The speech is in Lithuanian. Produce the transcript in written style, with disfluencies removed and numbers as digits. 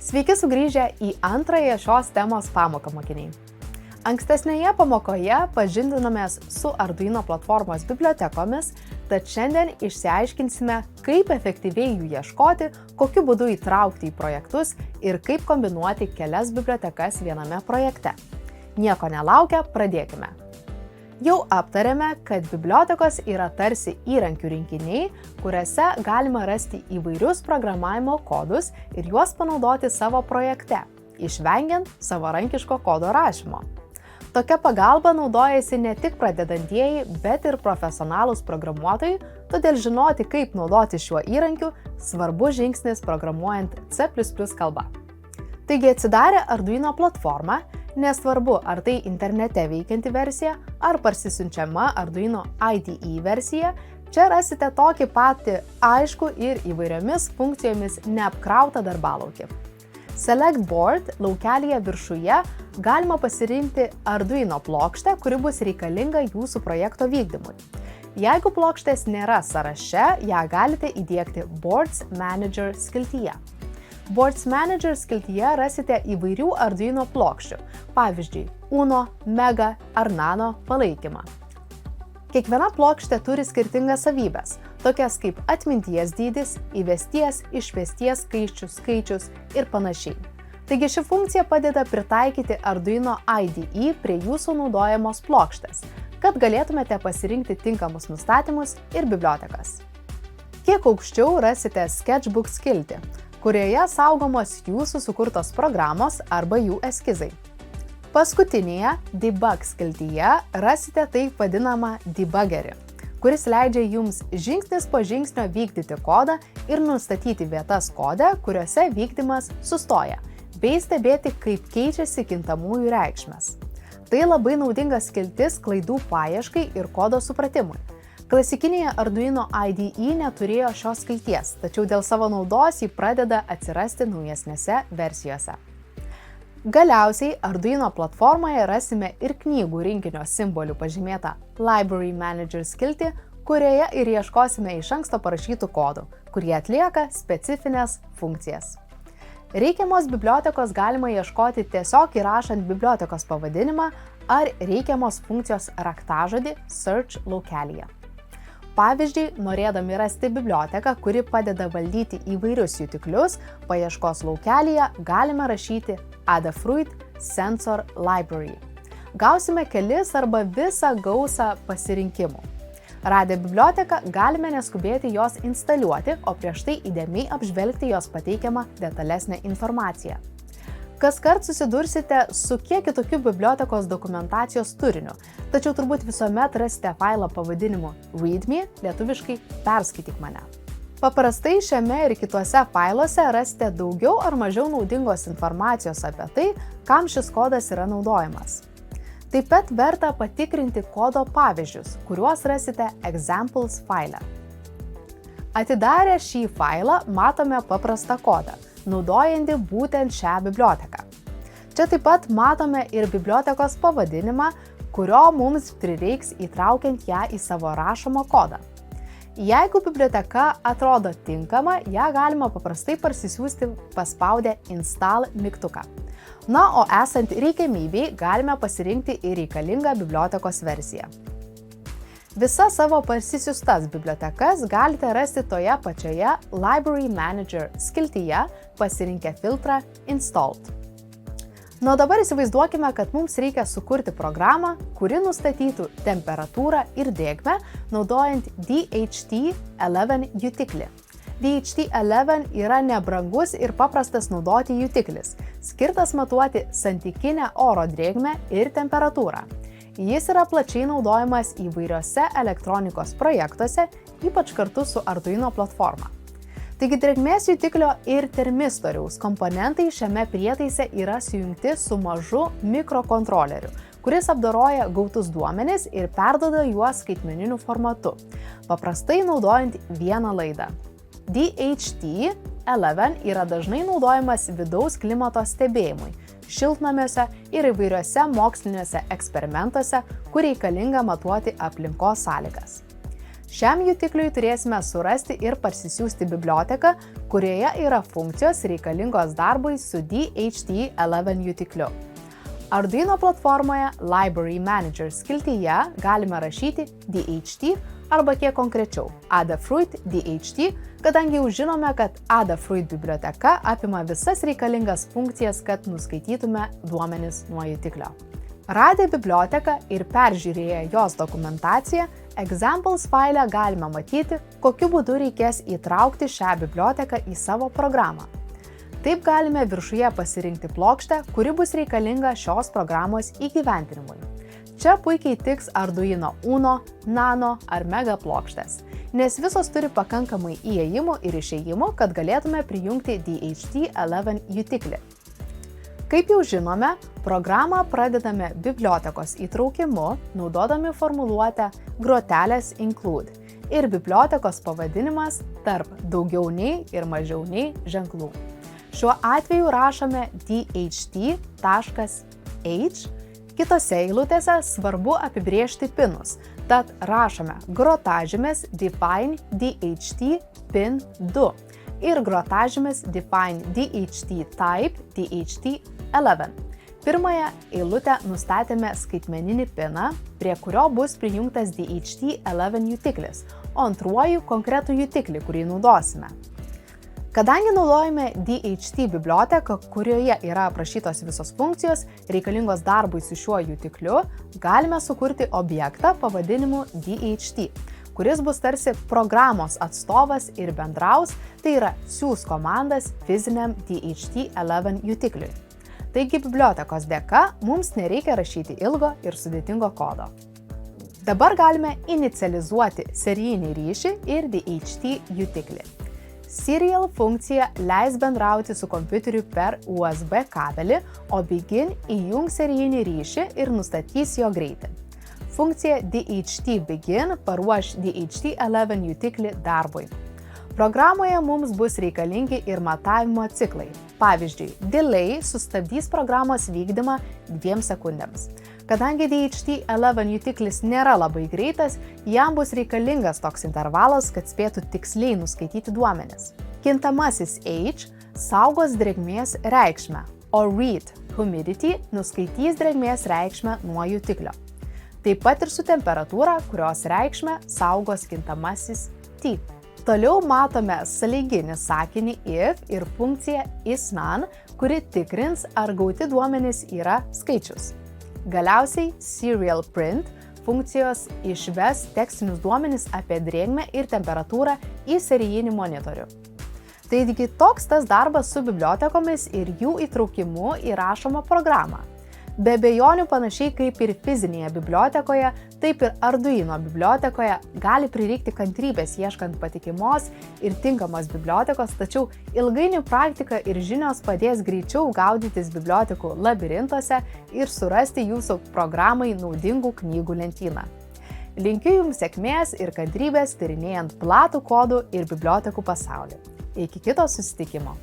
Sveiki sugrįžę į antrąją šios temos pamoką, mokiniai. Ankstesnėje pamokoje pažindinomės su Arduino platformos bibliotekomis, tad šiandien išsiaiškinsime, kaip efektyviai jų ieškoti, kokiu būdu įtraukti į projektus ir kaip kombinuoti kelias bibliotekas viename projekte. Nieko nelaukę, pradėkime. Jau aptarėme, kad bibliotekos yra tarsi įrankių rinkiniai, kuriuose galima rasti įvairius programavimo kodus ir juos panaudoti savo projekte, išvengiant savarankiško kodo rašymo. Tokia pagalba naudojasi ne tik pradedantieji, bet ir profesionalūs programuotojai, todėl žinoti, kaip naudoti šiuo įrankiu, svarbus žingsnis programuojant C++ kalba. Taigi atsidarę Arduino platformą, nesvarbu, ar tai internete veikianti versija, ar parsisiunčiama Arduino IDE versija, čia rasite tokį patį aišku ir įvairiomis funkcijomis neapkrautą darbalaukį. Select Board laukelyje viršuje galima pasirinkti Arduino plokštę, kuri bus reikalinga jūsų projekto vykdymui. Jeigu plokštės nėra sąraše, ją galite įdiegti Boards Manager skiltyje. Boards Manager skiltyje rasite įvairių Arduino plokščių, pavyzdžiui, Uno, Mega ar Nano palaikymą. Kiekviena plokštė turi skirtingas savybes, tokias kaip atminties dydis, įvesties, išvesties skaičius ir panašiai. Taigi ši funkcija padeda pritaikyti Arduino IDE prie jūsų naudojamos plokštės, kad galėtumėte pasirinkti tinkamus nustatymus ir bibliotekas. Kiek aukščiau rasite Sketchbook skiltį, kurioje saugomos jūsų sukurtos programos arba jų eskizai. Paskutinėje Debug skiltyje rasite taip vadinamą debuggerį, kuris leidžia jums žingsnis po žingsnio vykdyti kodą ir nustatyti vietas kode, kuriuose vykdymas sustoja, bei stebėti, kaip keičiasi kintamųjų reikšmės. Tai labai naudinga skiltis klaidų paieškai ir kodo supratimui. Klasikinėje Arduino IDE neturėjo šios skilties, tačiau dėl savo naudos jį pradeda atsirasti naujesnėse versijose. Galiausiai Arduino platformoje rasime ir knygų rinkinio simbolių pažymėtą Library Manager skiltį, kurioje ir ieškosime iš anksto parašytų kodų, kurie atlieka specifines funkcijas. Reikiamos bibliotekos galima ieškoti tiesiog įrašant bibliotekos pavadinimą ar reikiamos funkcijos raktažodį Search laukelyje. Pavyzdžiui, norėdami rasti biblioteką, kuri padeda valdyti įvairius jutiklius, paieškos laukelyje galime rašyti Adafruit Sensor Library. Gausime kelis arba visą gausą pasirinkimų. Radę biblioteką galime neskubėti jos instaliuoti, o prieš tai įdėmiai apžvelgti jos pateikiamą detalesnę informaciją. Kaskart susidursite su kiek kitokiu bibliotekos dokumentacijos turiniu, tačiau turbūt visuomet rasite failą pavadinimu README, lietuviškai perskaityk mane. Paprastai šiame ir kituose failuose rasite daugiau ar mažiau naudingos informacijos apie tai, kam šis kodas yra naudojamas. Taip pat verta patikrinti kodo pavyzdžius, kuriuos rasite Examples faile. Atidarę šį failą matome paprastą kodą, naudojantį būtent šią biblioteką. Čia taip pat matome ir bibliotekos pavadinimą, kurio mums prireiks įtraukiant ją į savo rašomą kodą. Jeigu biblioteka atrodo tinkama, ją galima paprastai parsisiųsti paspaudę Install mygtuką. Na, o esant reikiamybei, galime pasirinkti ir reikalingą bibliotekos versiją. Visas savo parsisiųstas bibliotekas galite rasti toje pačioje Library Manager skiltyje, pasirinkę filtrą Installed. Na, dabar įsivaizduokime, kad mums reikia sukurti programą, kuri nustatytų temperatūrą ir drėgmę, naudojant DHT11 jutiklį. DHT11 yra nebrangus ir paprastas naudoti jutiklis, skirtas matuoti santykinę oro drėgmę ir temperatūrą. Jis yra plačiai naudojamas įvairiose elektronikos projektuose, ypač kartu su Arduino platforma. Taigi drėgmės jutiklio ir termistoriaus komponentai šiame prietaise yra sujungti su mažu mikrokontroleriu, kuris apdoroja gautus duomenis ir perduoda juos skaitmeniniu formatu, paprastai naudojant vieną laidą. DHT11 yra dažnai naudojamas vidaus klimato stebėjimui, šiltnamiuose ir įvairiuose moksliniuose eksperimentuose, kur reikalinga matuoti aplinkos sąlygas. Šiam jutikliui turėsime surasti ir parsisiųsti biblioteką, kurioje yra funkcijos reikalingos darbui su DHT11 jutikliu. Arduino platformoje Library Manager skiltyje galime rašyti DHT arba kiek konkrečiau Adafruit DHT, kadangi jau žinome, kad Adafruit biblioteka apima visas reikalingas funkcijas, kad nuskaitytume duomenis nuo jutiklio. Radę biblioteką ir peržiūrėję jos dokumentaciją, Examples faile galime matyti, kokiu būdu reikės įtraukti šią biblioteką į savo programą. Taip galime viršuje pasirinkti plokštę, kuri bus reikalinga šios programos įgyvendinimui. Čia puikiai tiks Arduino Uno, Nano ar Mega plokštės, nes visos turi pakankamai įėjimų ir išėjimų, kad galėtume prijungti DHT11 jutiklį. Kaip jau žinome, programą pradedame bibliotekos įtraukimu, naudodami formuluotę grotelės include ir bibliotekos pavadinimas tarp daugiau nei ir mažiau nei ženklų. Šiuo atveju rašome dht.h, kitose eilutėse svarbu apibrėžti pinus, tad rašome grotažymės define dht pin 2 ir grotažymės define dht type dht11. Pirmąją eilutę nustatėme skaitmeninį piną, prie kurio bus prijungtas DHT11 jutiklis, o antruoju konkretų jutiklį, kurį naudosime. Kadangi naudojame DHT biblioteką, kurioje yra aprašytos visos funkcijos reikalingos darbui su šiuo jutikliu, galime sukurti objektą pavadinimu DHT, kuris bus tarsi programos atstovas ir bendraus, tai yra siųs komandas fiziniam DHT11 jutikliui. Taigi bibliotekos dėka mums nereikia rašyti ilgo ir sudėtingo kodo. Dabar galime inicializuoti serijinį ryšį ir DHT jutiklį. Serial funkcija leis bendrauti su kompiuteriu per USB kabelį, o Begin įjungs serijinį ryšį ir nustatys jo greitį. Funkcija DHT_begin paruoš DHT11 jutiklį darbui. Programoje mums bus reikalingi ir matavimo ciklai. Pavyzdžiui, delay sustabdys programos vykdymą 2 sekundėms. Kadangi DHT11 jutiklis nėra labai greitas, jam bus reikalingas toks intervalas, kad spėtų tiksliai nuskaityti duomenis. Kintamasis H saugos drėgmės reikšmę, o read humidity nuskaitys drėgmės reikšmę nuo jutiklio. Taip pat ir su temperatūra, kurios reikšmę saugos kintamasis T. Toliau matome sąlyginį sakinį if ir funkciją isNone, kuri tikrins, ar gauti duomenys yra skaičius. Galiausiai serial print funkcijos išves tekstinius duomenis apie drėgmę ir temperatūrą į serijinį monitorių. Taigi toks tas darbas su bibliotekomis ir jų įtraukimu į rašomą programą. Be abejonių panašiai kaip ir fizinėje bibliotekoje, taip ir Arduino bibliotekoje gali prireikti kantrybės ieškant patikimos ir tinkamos bibliotekos, tačiau ilgainiui praktika ir žinios padės greičiau gaudytis bibliotekų labirintuose ir surasti jūsų programai naudingų knygų lentyną. Linkiu Jums sėkmės ir kantrybės tyrinėjant platų kodų ir bibliotekų pasaulį. Iki kito susitikimo.